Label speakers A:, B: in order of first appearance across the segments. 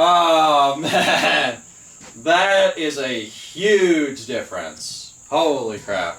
A: Oh man, that is a huge difference. Holy crap.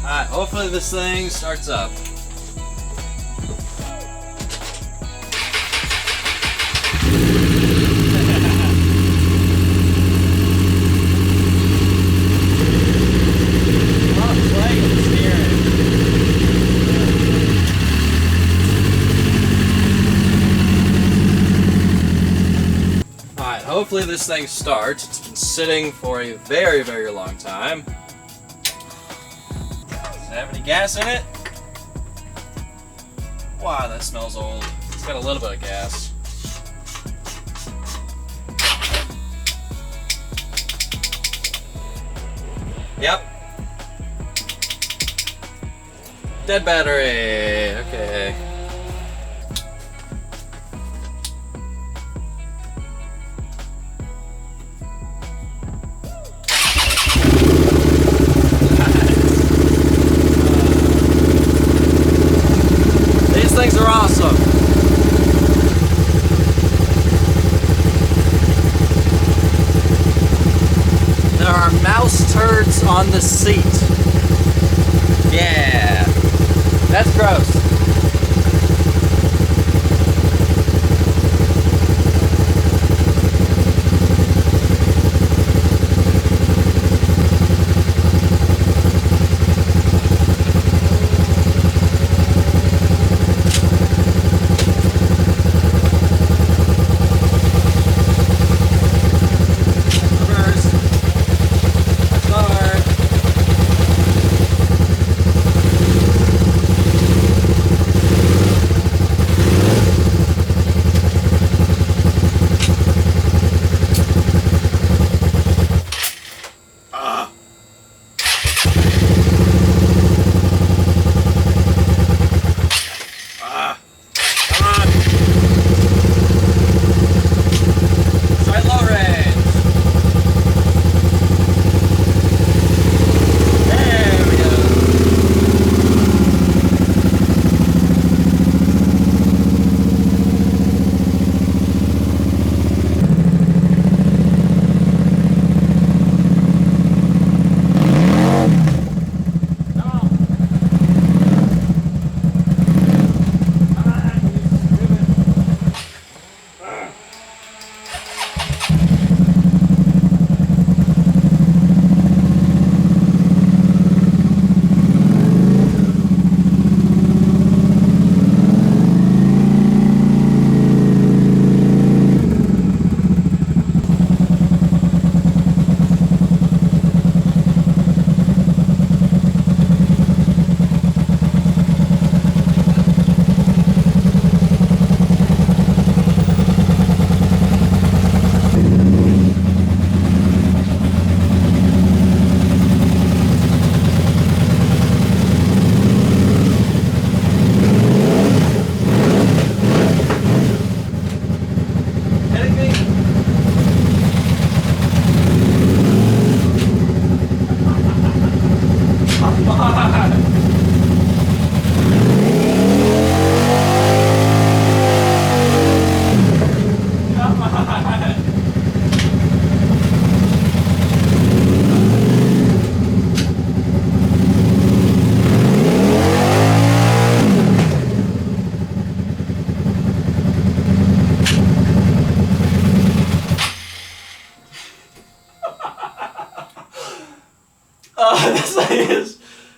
A: Alright, hopefully this thing starts up. Alright, hopefully this thing starts. It's been sitting for a very, very long time. Does it have any gas in it? Wow, that smells old. It's got a little bit of gas. Yep. Dead battery. Okay. These things are awesome. There are mouse turds on the seat. Yeah. That's gross.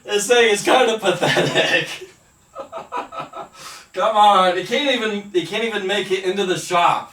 A: This thing is kind of pathetic. Come on, it can't even make it into the shop.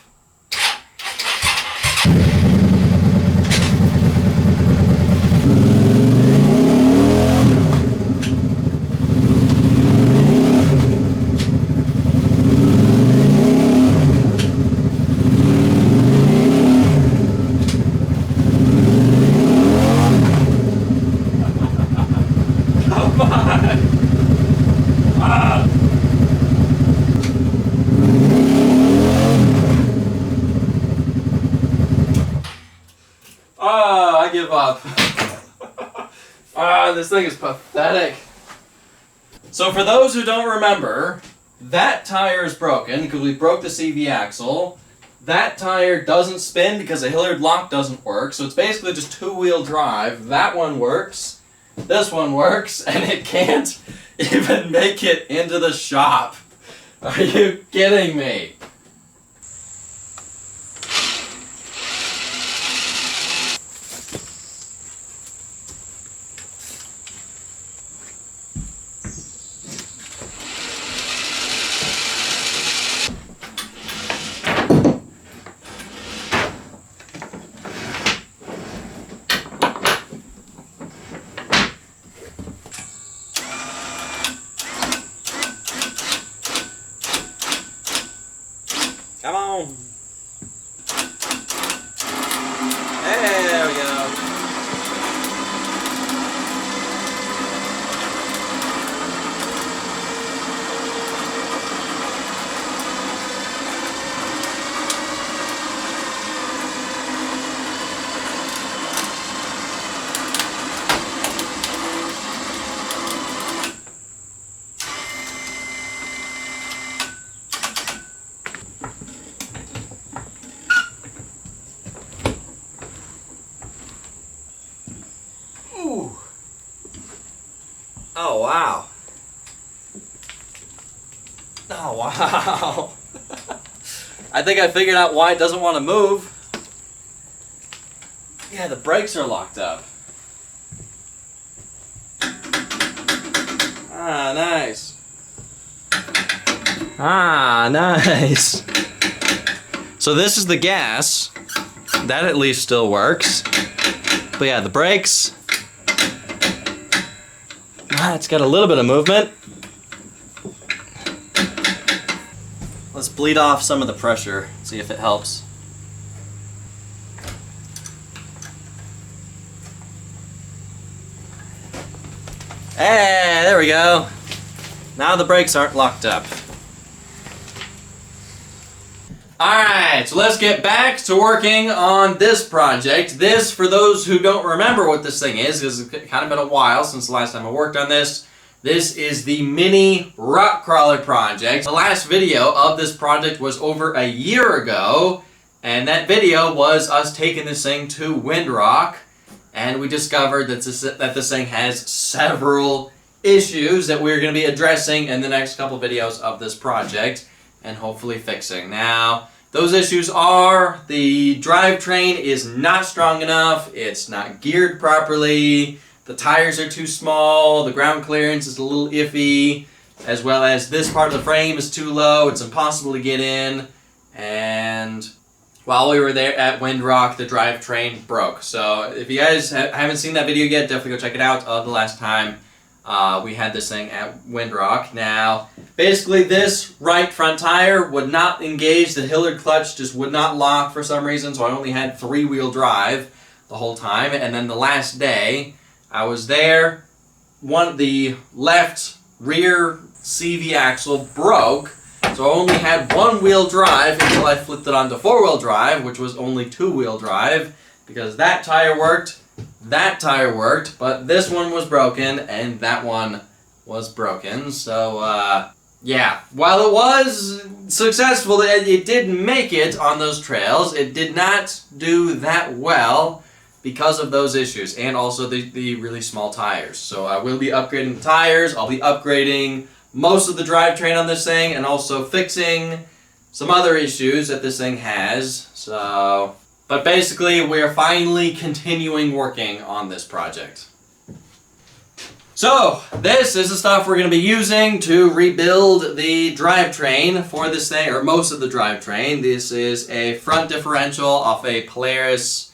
A: God, this thing is pathetic. So for those who don't remember, that tire is broken because we broke the CV axle. That tire doesn't spin because the Hilliard lock doesn't work, so it's basically just two-wheel drive. That one works, this one works, and it can't even make it into the shop. Are you kidding me? Come on. There we go. Ooh. Oh, wow. Oh, wow. I think I figured out why it doesn't want to move. Yeah, the brakes are locked up. Ah, nice. Ah, nice. So this is the gas. That at least still works. But yeah, the brakes. Ah, it's got a little bit of movement. Let's bleed off some of the pressure, see if it helps. Hey, there we go. Now the brakes aren't locked up. Alright, so let's get back to working on this project. This, for those who don't remember what this thing is, because it's kind of been a while since the last time I worked on this. This is the mini rock crawler project. The last video of this project was over a year ago, and that video was us taking this thing to Windrock, and we discovered that this thing has several issues that we're going to be addressing in the next couple videos of this project, and hopefully fixing. Now, those issues are the drivetrain is not strong enough, it's not geared properly, the tires are too small, the ground clearance is a little iffy, as well as this part of the frame is too low, it's impossible to get in, and while we were there at Windrock, the drivetrain broke. So if you guys haven't seen that video yet, definitely go check it out of the last time we had this thing at Windrock. Now, basically this right front tire would not engage, the Hilliard clutch just would not lock for some reason, so I only had three-wheel drive the whole time, and then the last day, I was there, the left rear CV axle broke, so I only had one-wheel drive until I flipped it onto four-wheel drive, which was only two-wheel drive, because that tire worked, but this one was broken, and that one was broken. So, yeah, while it was successful, it did make it on those trails. It did not do that well because of those issues, and also the really small tires. So I will be upgrading the tires, I'll be upgrading most of the drivetrain on this thing, and also fixing some other issues that this thing has. So, but basically, we're finally continuing working on this project. So, this is the stuff we're going to be using to rebuild the drivetrain for this thing, or most of the drivetrain. This is a front differential off a Polaris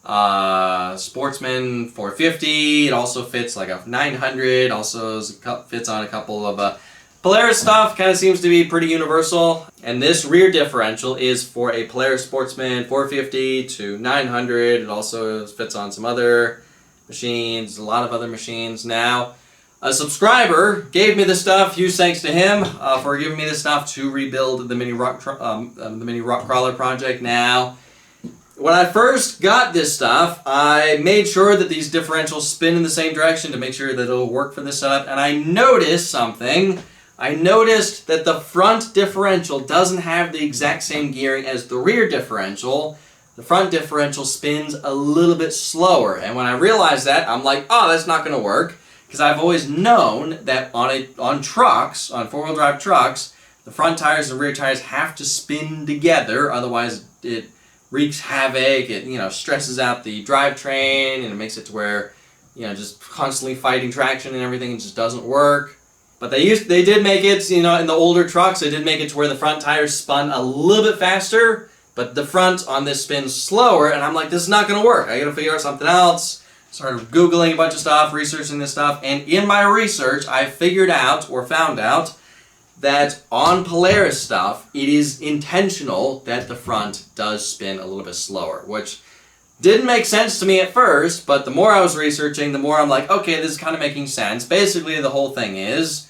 A: Sportsman 450. It also fits like a 900, also fits on a couple of Polaris stuff, kind of seems to be pretty universal. And this rear differential is for a Polaris Sportsman 450 to 900. It also fits on some other machines, a lot of other machines. Now, a subscriber gave me this stuff, huge thanks to him for giving me this stuff to rebuild the mini rock crawler project. Now, when I first got this stuff, I made sure that these differentials spin in the same direction to make sure that it'll work for this setup, and I noticed something. I noticed that the front differential doesn't have the exact same gearing as the rear differential. The front differential spins a little bit slower, and when I realized that, I'm like, oh, that's not going to work, because I've always known that on trucks, on four-wheel drive trucks, the front tires and rear tires have to spin together, otherwise it wreaks havoc. It stresses out the drivetrain, and it makes it to where just constantly fighting traction and everything. It just doesn't work. But they did make it, in the older trucks, they did make it to where the front tires spun a little bit faster, but the front on this spins slower, and I'm like, this is not going to work. I got to figure out something else. Started Googling a bunch of stuff, researching this stuff, and in my research, I found out that on Polaris stuff, it is intentional that the front does spin a little bit slower, which didn't make sense to me at first, but the more I was researching, the more I'm like, okay, this is kind of making sense. Basically, the whole thing is,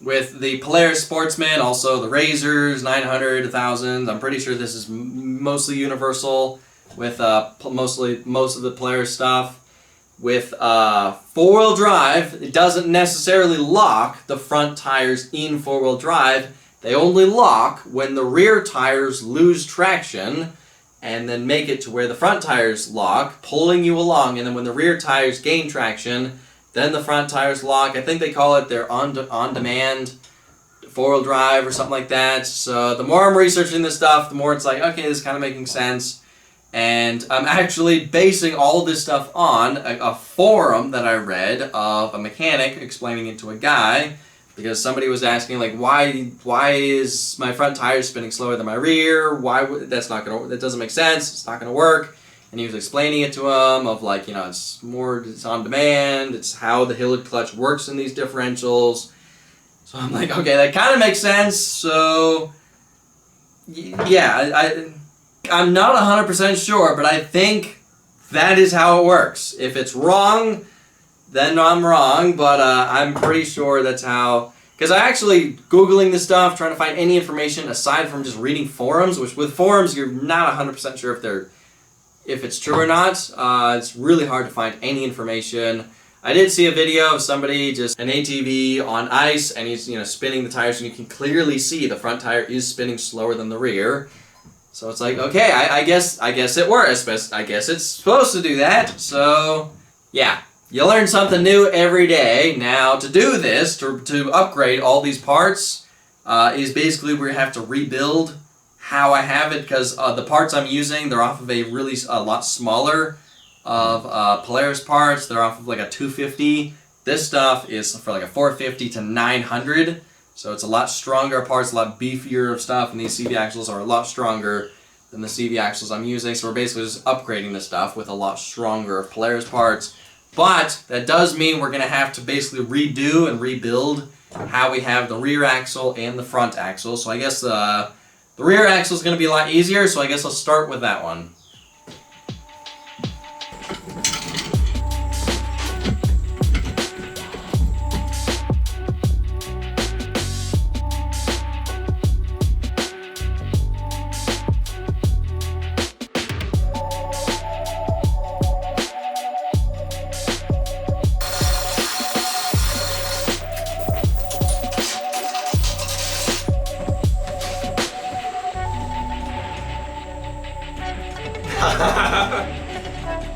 A: with the Polaris Sportsman, also the Razors, 900, 1000, I'm pretty sure this is mostly universal with most of the Polaris stuff. With four-wheel drive, it doesn't necessarily lock the front tires in four-wheel drive. They only lock when the rear tires lose traction and then make it to where the front tires lock, pulling you along, and then when the rear tires gain traction, then the front tires lock. I think they call it their on-demand four-wheel drive or something like that. So the more I'm researching this stuff, the more it's like, okay, this is kind of making sense. And I'm actually basing all this stuff on a forum that I read of a mechanic explaining it to a guy, because somebody was asking, like, why is my front tire spinning slower than my rear? That doesn't make sense. It's not gonna work. And he was explaining it to him of like, it's on demand. It's how the Hillock clutch works in these differentials. So I'm like, okay, that kind of makes sense. So yeah, I'm not 100% sure, but I think that is how it works. If it's wrong, then I'm wrong, but I'm pretty sure that's how... Because I actually, Googling this stuff, trying to find any information aside from just reading forums, which with forums, you're not 100% sure if it's true or not. It's really hard to find any information. I did see a video of somebody, just an ATV on ice, and he's spinning the tires, and you can clearly see the front tire is spinning slower than the rear. So it's like, okay, I guess it works. I guess it's supposed to do that. So yeah, you learn something new every day. Now to do this, to upgrade all these parts, is basically we have to rebuild how I have it, because the parts I'm using, they're off of a lot smaller of Polaris parts. They're off of like a 250. This stuff is for like a 450 to 900. So it's a lot stronger parts, a lot beefier of stuff, and these CV axles are a lot stronger than the CV axles I'm using. So we're basically just upgrading this stuff with a lot stronger Polaris parts. But that does mean we're going to have to basically redo and rebuild how we have the rear axle and the front axle. So I guess the rear axle is going to be a lot easier, so I guess I'll start with that one.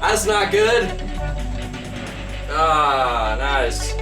A: That's not good. Ah, nice.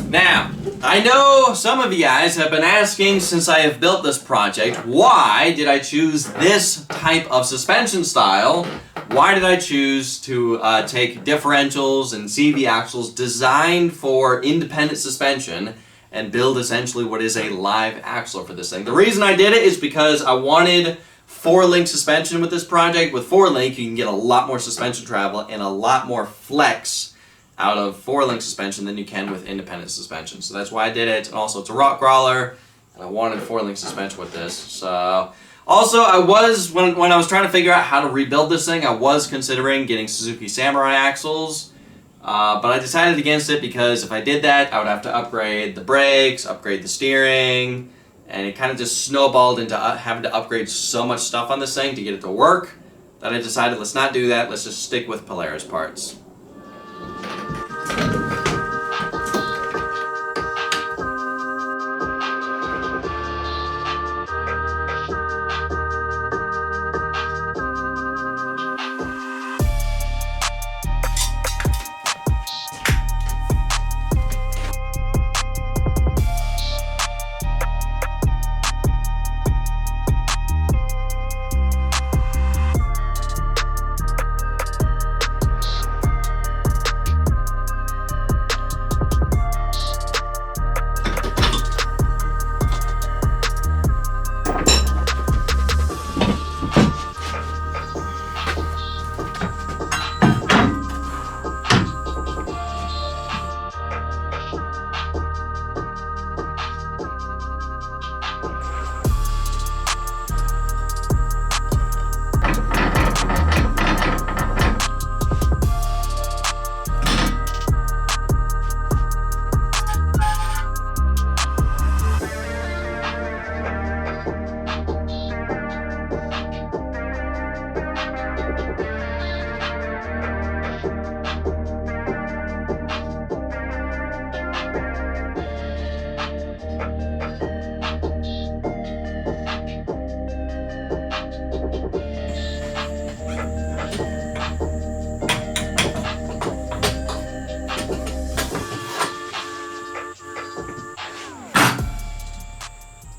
A: Now, I know some of you guys have been asking since I have built this project, why did I choose this type of suspension style? Why did I choose to take differentials and CV axles designed for independent suspension and build essentially what is a live axle for this thing. The reason I did it is because I wanted 4-link suspension with this project. With 4-link, you can get a lot more suspension travel and a lot more flex out of 4-link suspension than you can with independent suspension. So that's why I did it. And also, it's a rock crawler, and I wanted 4-link suspension with this. So also, I was, when I was trying to figure out how to rebuild this thing, I was considering getting Suzuki Samurai axles, but I decided against it because if I did that, I would have to upgrade the brakes, upgrade the steering, and it kind of just snowballed into having to upgrade so much stuff on this thing to get it to work that I decided, let's not do that, let's just stick with Polaris parts.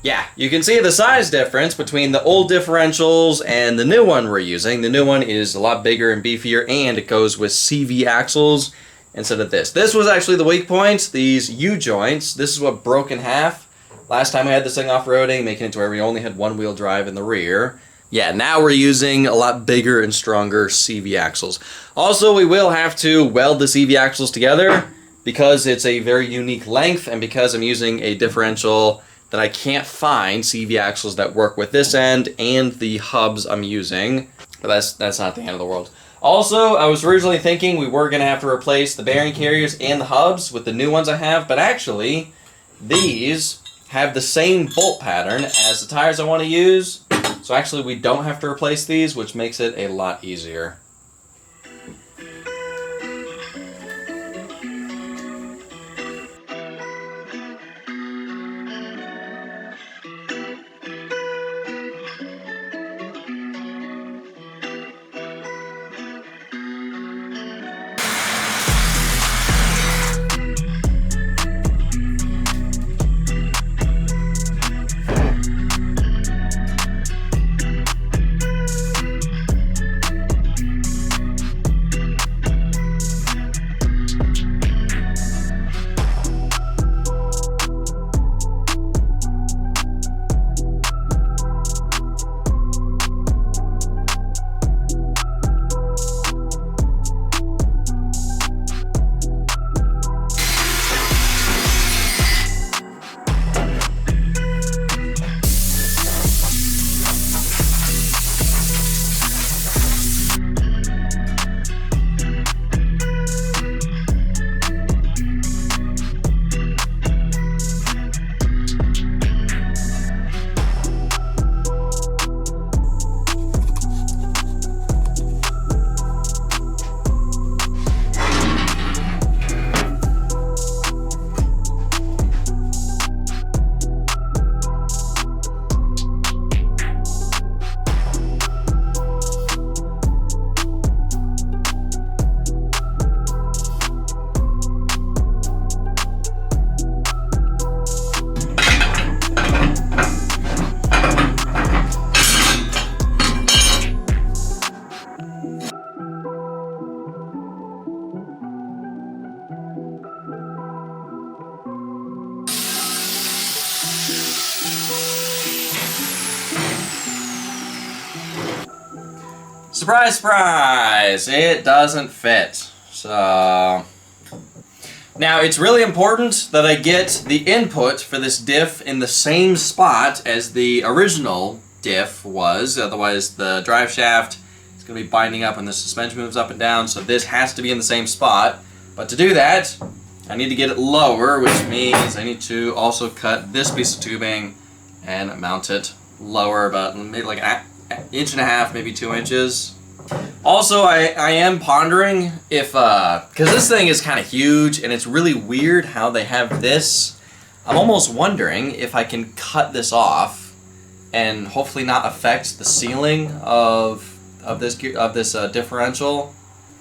A: Yeah, you can see the size difference between the old differentials and the new one we're using. The new one is a lot bigger and beefier, and it goes with CV axles instead of this. This was actually the weak points, these U-joints. This is what broke in half. Last time we had this thing off-roading, making it to where we only had one-wheel drive in the rear. Yeah, now we're using a lot bigger and stronger CV axles. Also, we will have to weld the CV axles together because it's a very unique length, and because I'm using a differential that I can't find CV axles that work with this end and the hubs I'm using. But that's not the end of the world. Also, I was originally thinking we were going to have to replace the bearing carriers and the hubs with the new ones I have, but actually, these have the same bolt pattern as the tires I want to use. So actually, we don't have to replace these, which makes it a lot easier. surprise, surprise, it doesn't fit. So now it's really important that I get the input for this diff in the same spot as the original diff was, otherwise the drive shaft is going to be binding up when the suspension moves up and down, so this has to be in the same spot. But to do that, I need to get it lower, which means I need to also cut this piece of tubing and mount it lower, about maybe like an inch and a half, maybe 2 inches. Also, I am pondering if, because this thing is kind of huge and it's really weird how they have this, I'm almost wondering if I can cut this off and hopefully not affect the sealing of this differential.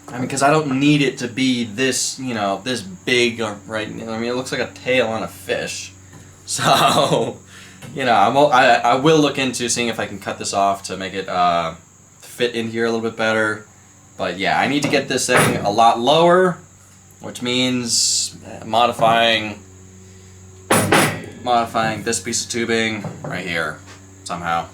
A: I mean, because I don't need it to be this, you know, this big, right? I mean, it looks like a tail on a fish. So, you know, I will look into seeing if I can cut this off to make it fit in here a little bit better. But yeah, I need to get this thing a lot lower, which means modifying this piece of tubing right here somehow.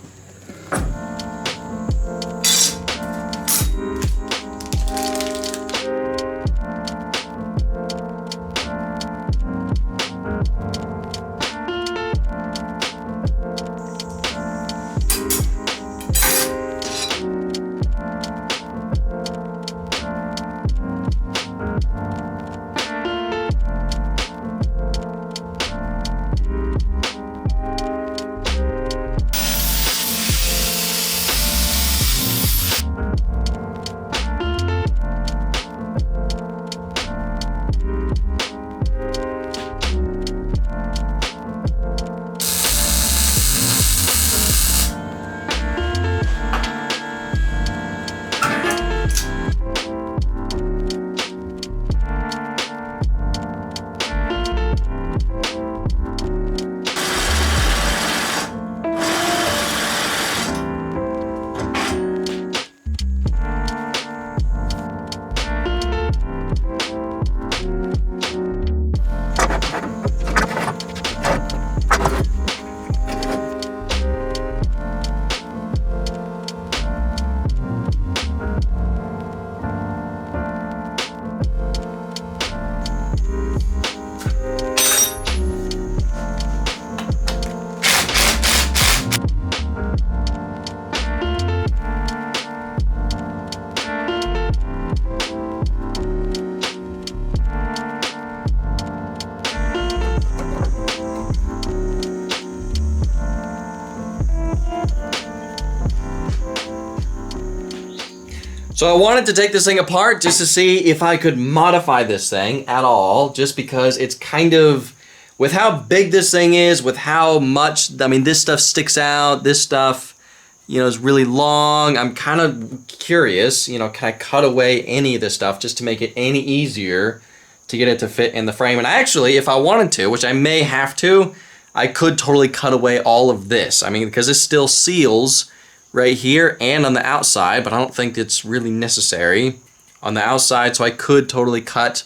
A: So I wanted to take this thing apart just to see if I could modify this thing at all, just because it's kind of, with how big this thing is, with how much, I mean, this stuff sticks out, this stuff, you know, is really long. I'm kind of curious, you know, can I cut away any of this stuff just to make it any easier to get it to fit in the frame? And actually, if I wanted to, which I may have to, I could totally cut away all of this. I mean, because this still seals right here and on the outside, but I don't think it's really necessary on the outside, so I could totally cut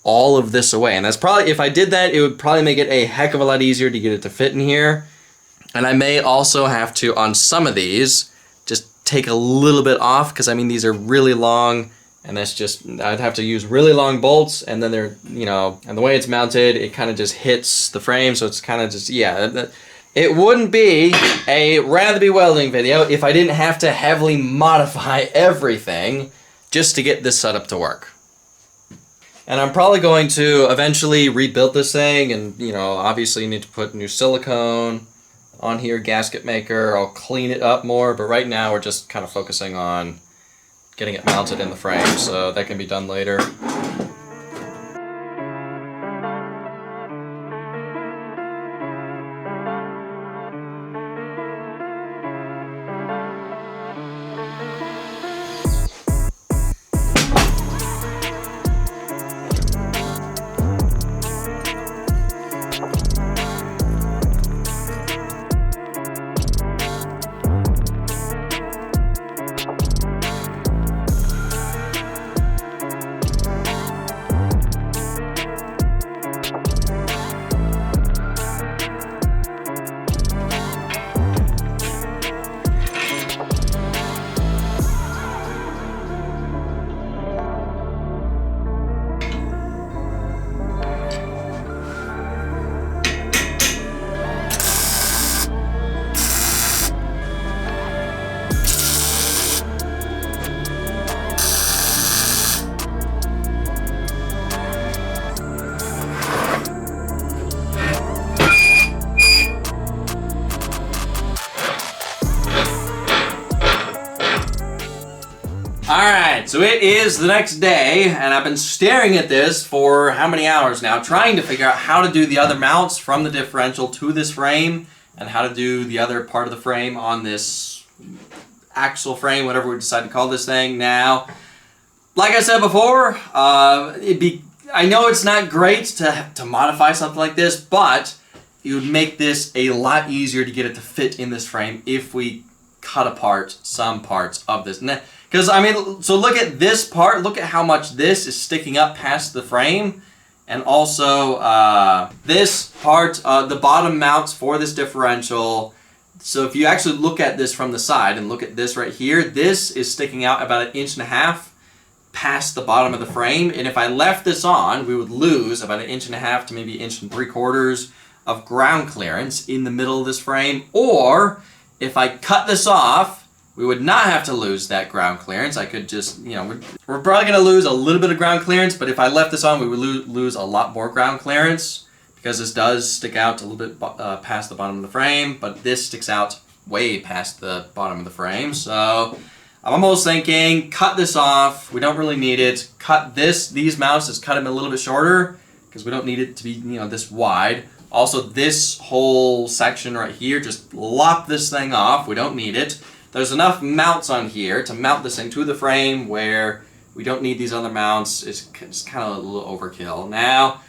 A: all of this away. And that's probably, if I did that, it would probably make it a heck of a lot easier to get it to fit in here. And I may also have to, on some of these, just take a little bit off, because I mean, these are really long, and that's just, I'd have to use really long bolts, and then they're, you know, and the way it's mounted, it kind of just hits the frame, so it's kind of just, yeah, it wouldn't be a rather be welding video if I didn't have to heavily modify everything just to get this setup to work. And I'm probably going to eventually rebuild this thing, and, you know, obviously you need to put new silicone on here, gasket maker. I'll clean it up more, but right now we're just kind of focusing on getting it mounted in the frame, so that can be done later. so it is the next day, and I've been staring at this for how many hours now, trying to figure out how to do the other mounts from the differential to this frame, and how to do the other part of the frame on this axle frame, whatever we decide to call this thing. Now, like I said before, I know it's not great to modify something like this, but it would make this a lot easier to get it to fit in this frame if we cut apart some parts of this. Because, I mean, so look at this part. Look at how much this is sticking up past the frame. And also, this part, the bottom mounts for this differential. So if you actually look at this from the side and look at this right here, this is sticking out about 1.5 inches past the bottom of the frame. And if I left this on, we would lose about 1.5 inches to maybe 1.75 inches of ground clearance in the middle of this frame. Or if I cut this off, we would not have to lose that ground clearance. I could just, you know, we're probably going to lose a little bit of ground clearance, but if I left this on, we would lose a lot more ground clearance, because this does stick out a little bit past the bottom of the frame, but this sticks out way past the bottom of the frame. So I'm almost thinking, cut this off. We don't really need it. Cut these mounts, just cut them a little bit shorter, because we don't need it to be, you know, this wide. Also, this whole section right here, just lop this thing off. We don't need it. There's enough mounts on here to mount this thing to the frame where we don't need these other mounts. It's kind of a little overkill. Now,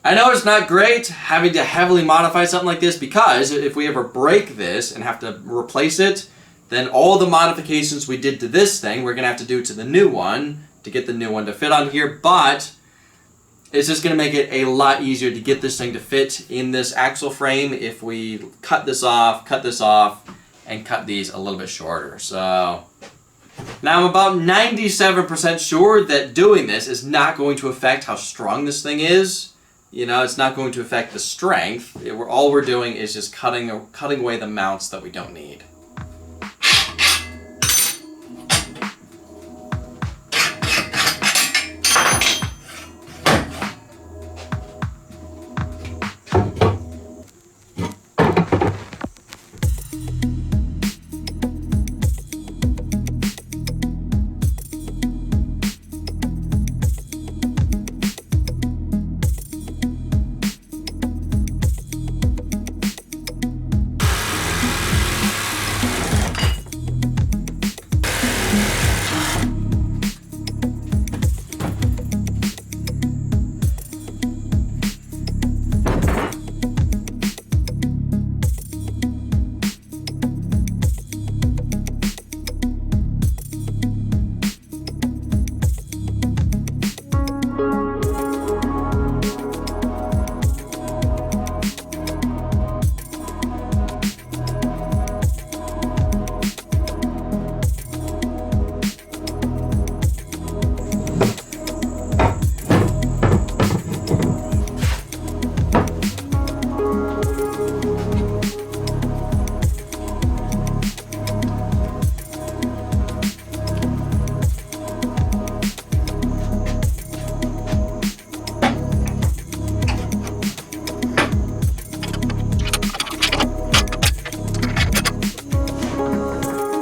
A: I know it's not great having to heavily modify something like this, because if we ever break this and have to replace it, then all the modifications we did to this thing, we're going to have to do to the new one to get the new one to fit on here. But it's just going to make it a lot easier to get this thing to fit in this axle frame if we cut this off, and cut these a little bit shorter. So now I'm about 97% sure that doing this is not going to affect how strong this thing is. You know, it's not going to affect the strength. All we're doing is just cutting away the mounts that we don't need.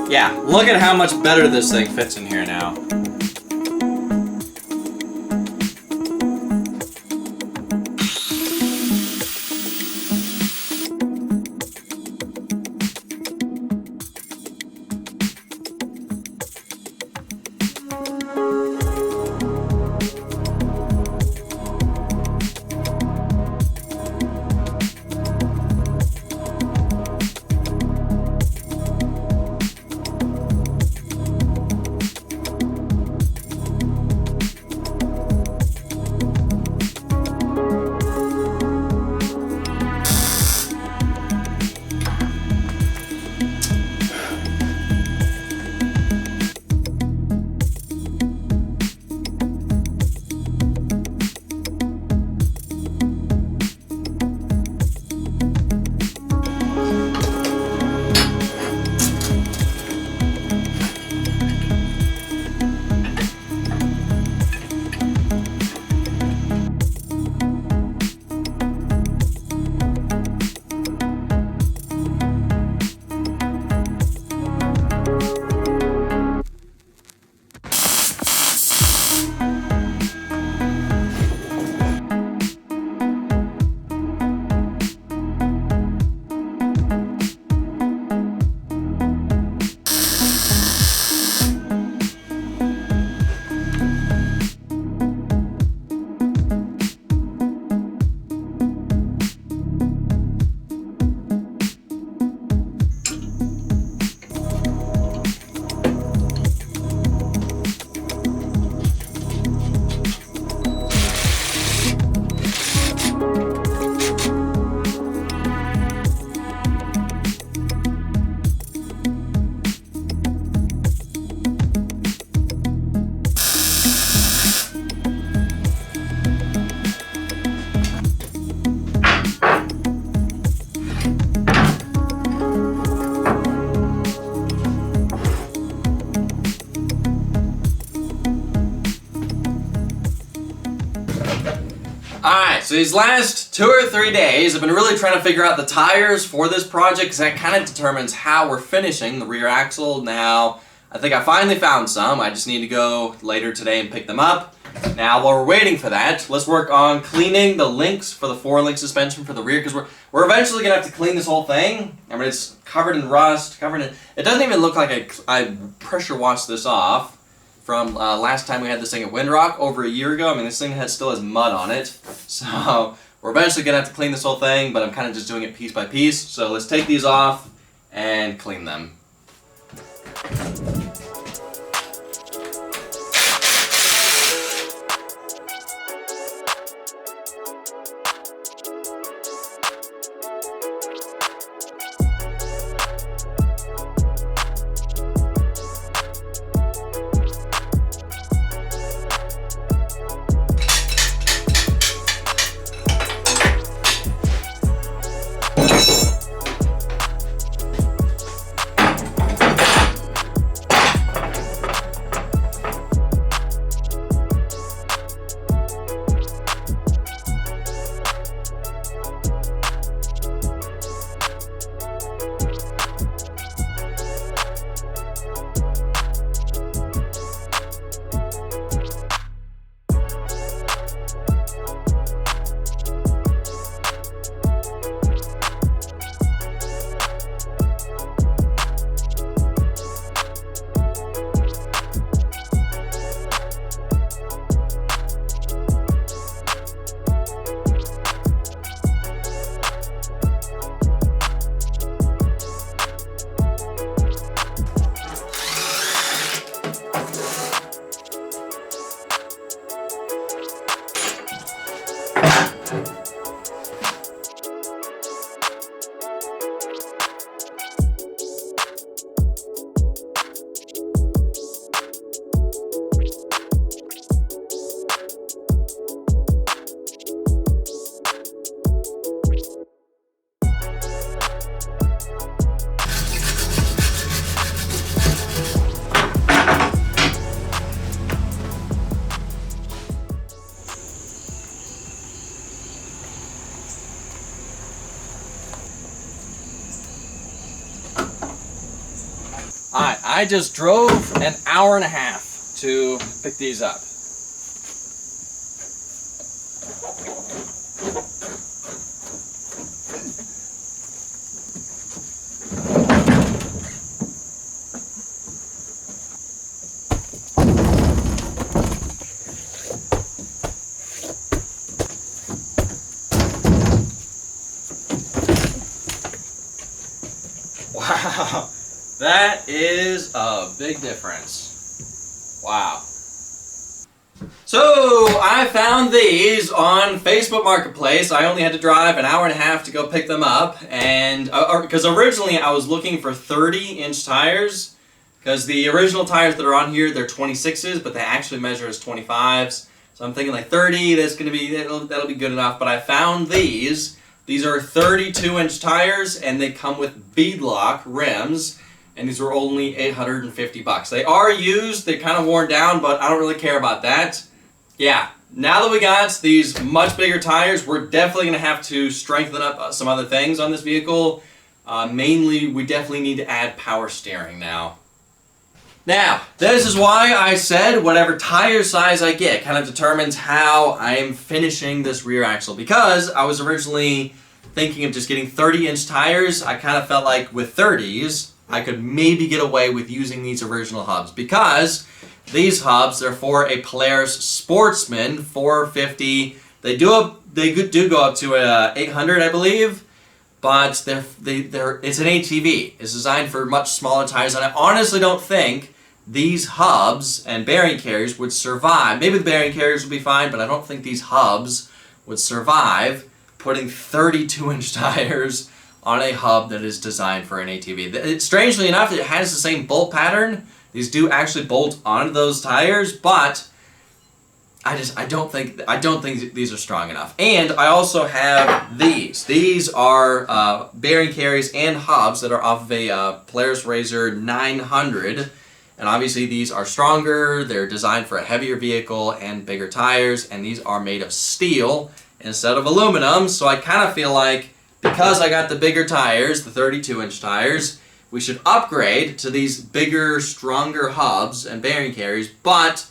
A: Yeah, look at how much better this thing fits in here now. Alright, so these last 2 or 3 days I've been really trying to figure out the tires for this project because that kind of determines how we're finishing the rear axle. Now, I think I finally found some. I just need to go later today and pick them up. Now, while we're waiting for that, let's work on cleaning the links for the 4-link suspension for the rear because we're eventually going to have to clean this whole thing. I mean, it's covered in rust, it doesn't even look like I pressure washed this off from last time we had this thing at Windrock over a year ago. I mean, this thing still has mud on it. So we're eventually going to have to clean this whole thing, but I'm kind of just doing it piece by piece. So let's take these off and clean them. Alright, I just drove an hour and a half to pick these up. Wow, that is a big difference. Wow. So I found these on Facebook Marketplace. I only had to drive an hour and a half to go pick them up, and because originally I was looking for 30-inch tires, because the original tires that are on here, they're 26s, but they actually measure as 25s. So I'm thinking like 30. That'll be good enough. But I found these. These are 32-inch tires, and they come with beadlock rims, and these were only $850. They are used, they're kind of worn down, but I don't really care about that. Yeah, now that we got these much bigger tires, we're definitely going to have to strengthen up some other things on this vehicle. Mainly, we definitely need to add power steering now. Now, this is why I said whatever tire size I get kind of determines how I'm finishing this rear axle. Because I was originally thinking of just getting 30-inch tires, I kind of felt like with 30s, I could maybe get away with using these original hubs. Because these hubs, they're for a Polaris Sportsman 450. They do go up to 800, I believe. But it's an ATV. It's designed for much smaller tires, and I honestly don't think these hubs and bearing carriers would survive. Maybe the bearing carriers would be fine, but I don't think these hubs would survive putting 32-inch tires on a hub that is designed for an ATV. Strangely enough, it has the same bolt pattern. These do actually bolt onto those tires, but I don't think these are strong enough. And I also have these. These are bearing carriers and hubs that are off of a Polaris Razor 900. And obviously these are stronger, they're designed for a heavier vehicle and bigger tires, and these are made of steel instead of aluminum. So I kind of feel like because I got the bigger tires, the 32-inch tires, we should upgrade to these bigger, stronger hubs and bearing carriers, but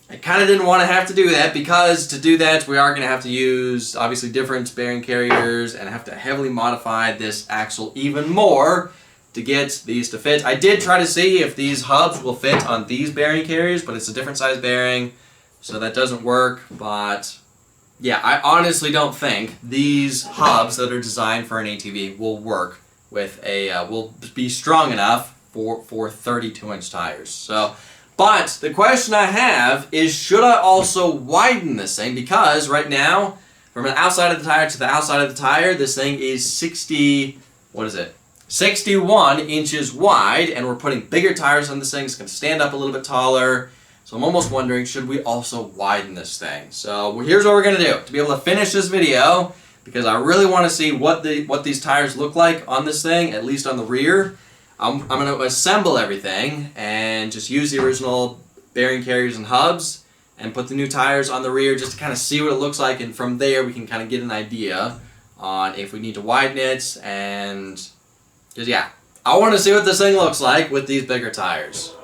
A: I kind of didn't want to have to do that because to do that we are going to have to use obviously different bearing carriers and have to heavily modify this axle even more to get these to fit. I did try to see if these hubs will fit on these bearing carriers, but it's a different size bearing, so that doesn't work. But yeah, I honestly don't think these hubs that are designed for an ATV will work with will be strong enough for 32-inch tires. So, but the question I have is, should I also widen this thing? Because right now, from the outside of the tire to the outside of the tire, this thing is 61 inches wide, and we're putting bigger tires on this thing. It's going to stand up a little bit taller. So I'm almost wondering, should we also widen this thing? So here's what we're going to do. To be able to finish this video, because I really want to see what these tires look like on this thing, at least on the rear, I'm going to assemble everything and just use the original bearing carriers and hubs and put the new tires on the rear just to kind of see what it looks like, and from there we can kind of get an idea on if we need to widen it. And just, yeah, I want to see what this thing looks like with these bigger tires.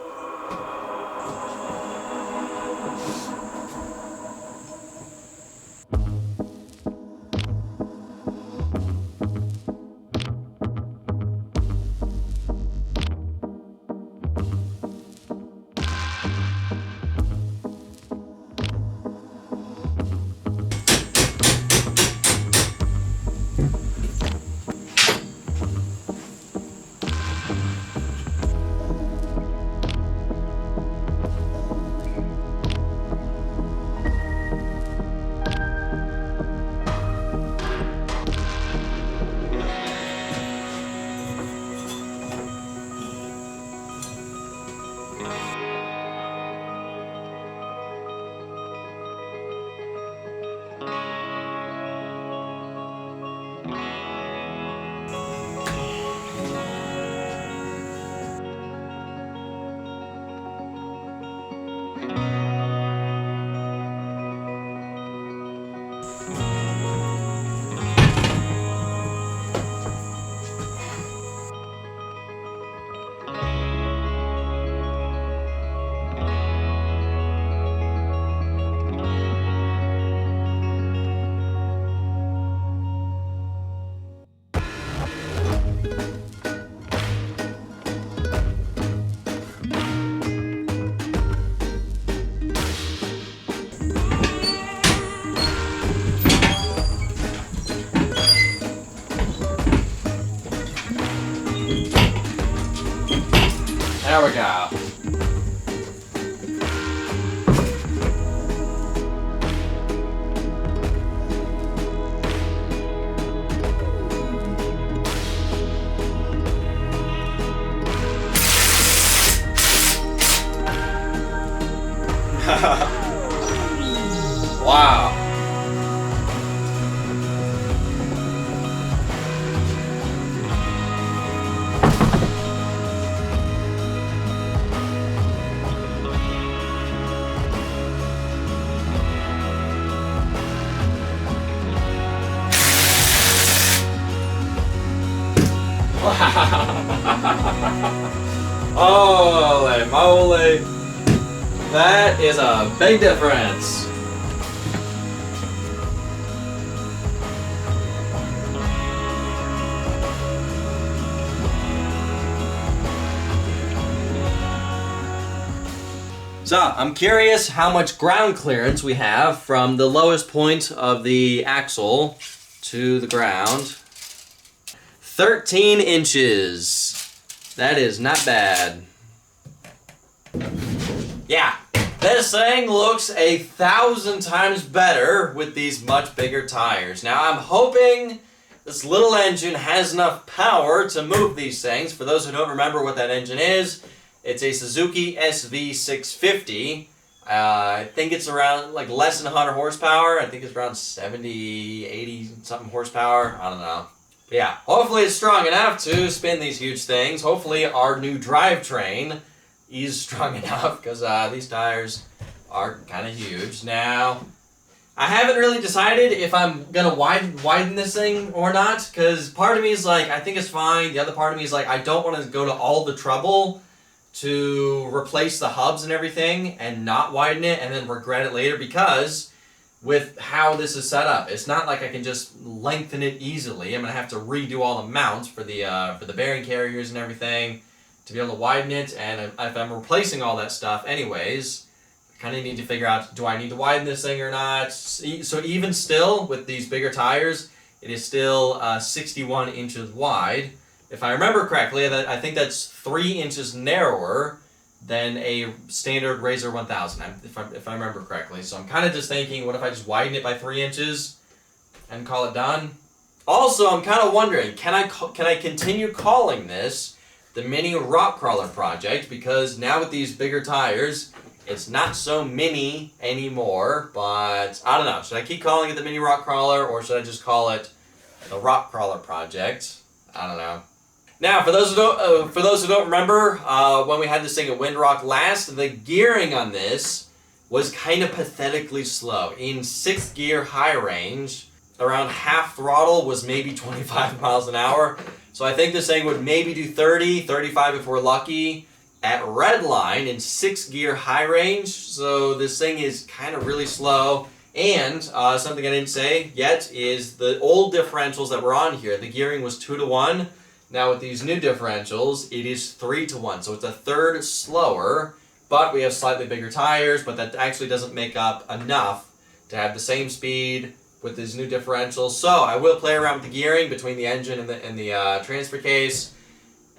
A: There we go. Wow. Holy moly, that is a big difference. So, I'm curious how much ground clearance we have from the lowest point of the axle to the ground. 13 inches. That is not bad. Yeah, this thing looks 1,000 times better with these much bigger tires. Now, I'm hoping this little engine has enough power to move these things. For those who don't remember what that engine is, it's a Suzuki SV650. I think it's around like less than 100 horsepower. I think it's around 70, 80 something horsepower. I don't know. But yeah, hopefully it's strong enough to spin these huge things. Hopefully our new drivetrain is strong enough, because these tires are kind of huge. Now, I haven't really decided if I'm gonna widen this thing or not, because part of me is like, I think it's fine. The other part of me is like, I don't want to go to all the trouble to replace the hubs and everything and not widen it and then regret it later, because with how this is set up, it's not like I can just lengthen it easily. I'm gonna have to redo all the mounts for the bearing carriers and everything to be able to widen it, and if I'm replacing all that stuff anyways, kind of need to figure out, do I need to widen this thing or not? So even still, with these bigger tires, it is still 61 inches wide. If I remember correctly, I think that's 3 inches narrower than a standard Razor 1000, if I remember correctly. So I'm kind of just thinking, what if I just widen it by 3 inches and call it done? Also, I'm kind of wondering, can I continue calling this the Mini Rock Crawler Project? Because now with these bigger tires, it's not so mini anymore, but I don't know. Should I keep calling it the Mini Rock Crawler, or should I just call it the Rock Crawler Project? I don't know. Now, for those who don't remember, when we had this thing at Windrock last, the gearing on this was kind of pathetically slow. In 6th gear high range, around half throttle was maybe 25 miles an hour. So I think this thing would maybe do 30, 35 if we're lucky. At Redline in 6th gear high range, so this thing is kind of really slow. And something I didn't say yet is the old differentials that were on here, the gearing was 2-to-1. Now with these new differentials, it is 3-to-1, so it's a third slower, but we have slightly bigger tires, but that actually doesn't make up enough to have the same speed with these new differentials. So I will play around with the gearing between the engine and the transfer case,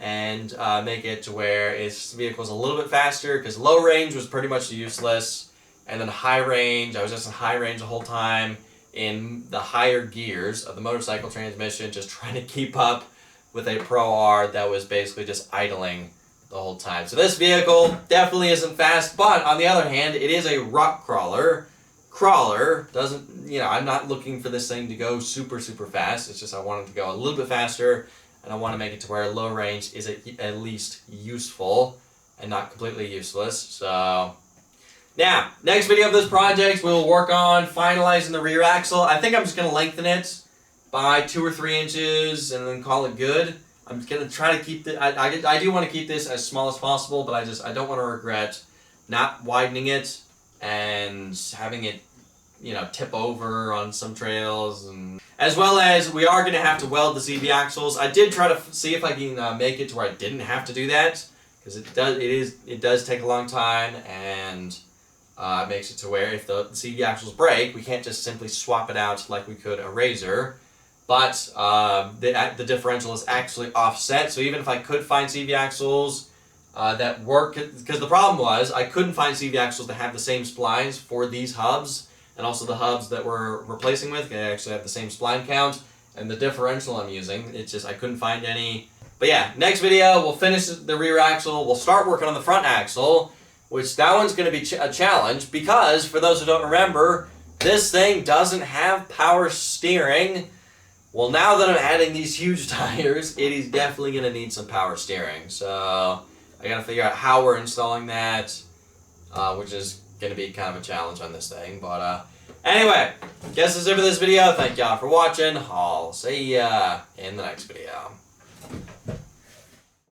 A: and make it to where its vehicle's a little bit faster, because low range was pretty much useless, and then high range, I was just in high range the whole time in the higher gears of the motorcycle transmission, just trying to keep up with a Pro R that was basically just idling the whole time. So this vehicle definitely isn't fast, but on the other hand, it is a rock crawler. Crawler doesn't, I'm not looking for this thing to go super, super fast. It's just I want it to go a little bit faster, and I want to make it to where low range is at least useful and not completely useless. So now, next video of this project, we'll work on finalizing the rear axle. I think I'm just going to lengthen it by 2 or 3 inches and then call it good. I'm going to try to keep it, I do want to keep this as small as possible, but I don't want to regret not widening it and having it, tip over on some trails, and as well as we are going to have to weld the CV axles. I did try to see if I can make it to where I didn't have to do that, because it does take a long time, and it makes it to where if the CV axles break, we can't just simply swap it out like we could a Razor. But the differential is actually offset, so even if I could find CV axles that work, because the problem was I couldn't find CV axles that have the same splines for these hubs, and also the hubs that we're replacing with, they actually have the same spline count, and the differential I'm using, it's just I couldn't find any. But yeah, next video we'll finish the rear axle, we'll start working on the front axle, which that one's going to be a challenge, because for those who don't remember, this thing doesn't have power steering. Well, now that I'm adding these huge tires, it is definitely going to need some power steering. So I got to figure out how we're installing that, which is going to be kind of a challenge on this thing. But anyway, guess that's it for this video. Thank y'all for watching. I'll see ya in the next video.